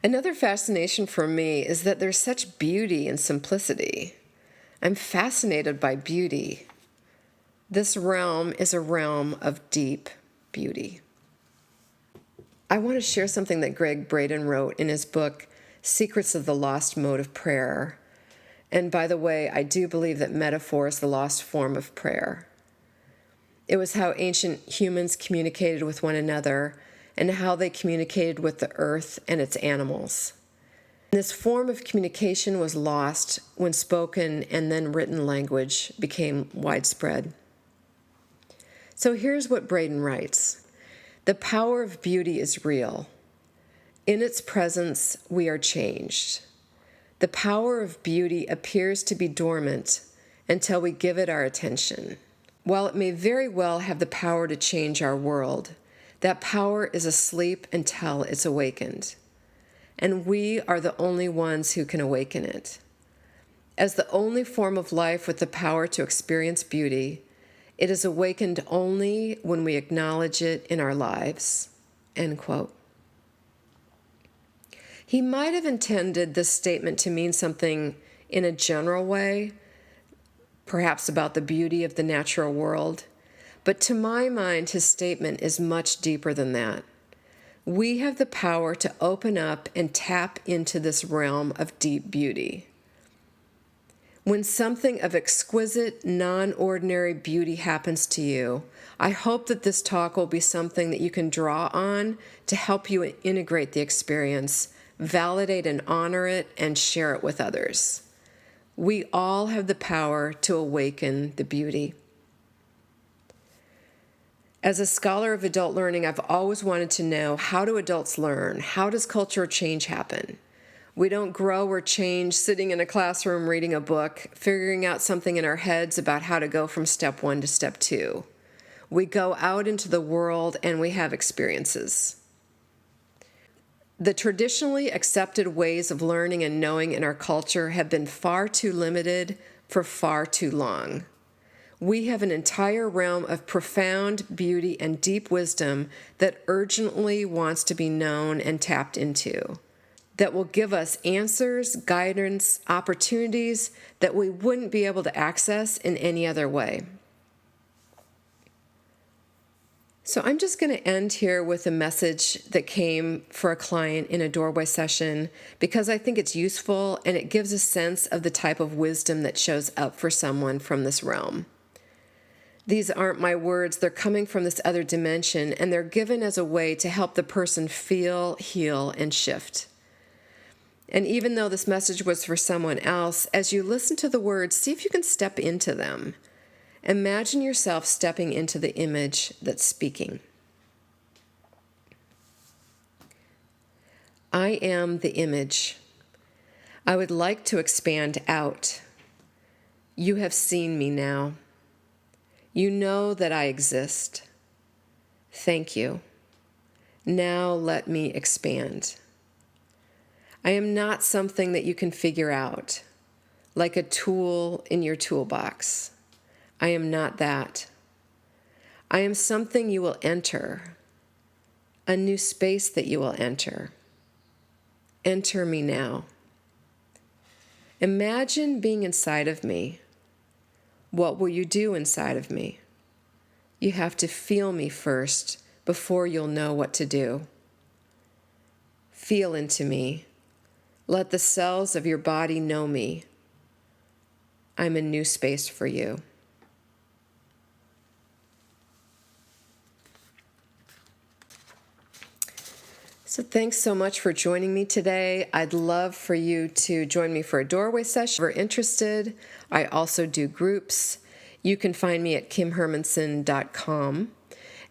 Another fascination for me is that there's such beauty in simplicity. I'm fascinated by beauty. This realm is a realm of deep beauty. I want to share something that Greg Braden wrote in his book, Secrets of the Lost Mode of Prayer. And by the way, I do believe that metaphor is the lost form of prayer. It was how ancient humans communicated with one another and how they communicated with the earth and its animals. This form of communication was lost when spoken and then written language became widespread. So here's what Braden writes. The power of beauty is real. In its presence, we are changed. The power of beauty appears to be dormant until we give it our attention. While it may very well have the power to change our world, that power is asleep until it's awakened. And we are the only ones who can awaken it. As the only form of life with the power to experience beauty, it is awakened only when we acknowledge it in our lives. End quote. He might have intended this statement to mean something in a general way, perhaps about the beauty of the natural world, but to my mind, his statement is much deeper than that. We have the power to open up and tap into this realm of deep beauty. When something of exquisite, non-ordinary beauty happens to you, I hope that this talk will be something that you can draw on to help you integrate the experience, validate and honor it, and share it with others. We all have the power to awaken the beauty. As a scholar of adult learning, I've always wanted to know, how do adults learn? How does cultural change happen? We don't grow or change sitting in a classroom reading a book, figuring out something in our heads about how to go from step 1 to step 2. We go out into the world and we have experiences. The traditionally accepted ways of learning and knowing in our culture have been far too limited for far too long. We have an entire realm of profound beauty and deep wisdom that urgently wants to be known and tapped into, that will give us answers, guidance, opportunities that we wouldn't be able to access in any other way. So I'm just going to end here with a message that came for a client in a doorway session because I think it's useful and it gives a sense of the type of wisdom that shows up for someone from this realm. These aren't my words, they're coming from this other dimension, and they're given as a way to help the person feel, heal, and shift. And even though this message was for someone else, as you listen to the words, see if you can step into them. Imagine yourself stepping into the image that's speaking. I am the image. I would like to expand out. You have seen me now. You know that I exist. Thank you. Now let me expand. I am not something that you can figure out, like a tool in your toolbox. I am not that. I am something you will enter, a new space that you will enter. Enter me now. Imagine being inside of me. What will you do inside of me? You have to feel me first before you'll know what to do. Feel into me. Let the cells of your body know me. I'm a new space for you. So thanks so much for joining me today. I'd love for you to join me for a doorway session. If you're interested, I also do groups. You can find me at kimhermanson.com.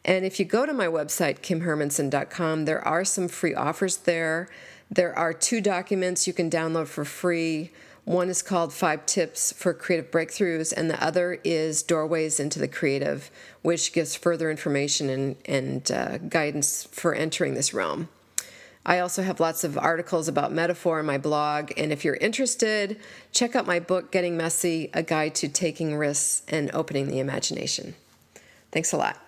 And if you go to my website, kimhermanson.com, there are some free offers there. There are 2 documents you can download for free. One is called 5 Tips for Creative Breakthroughs, and the other is Doorways into the Creative, which gives further information and guidance for entering this realm. I also have lots of articles about metaphor on my blog, and if you're interested, check out my book, Getting Messy, A Guide to Taking Risks and Opening the Imagination. Thanks a lot.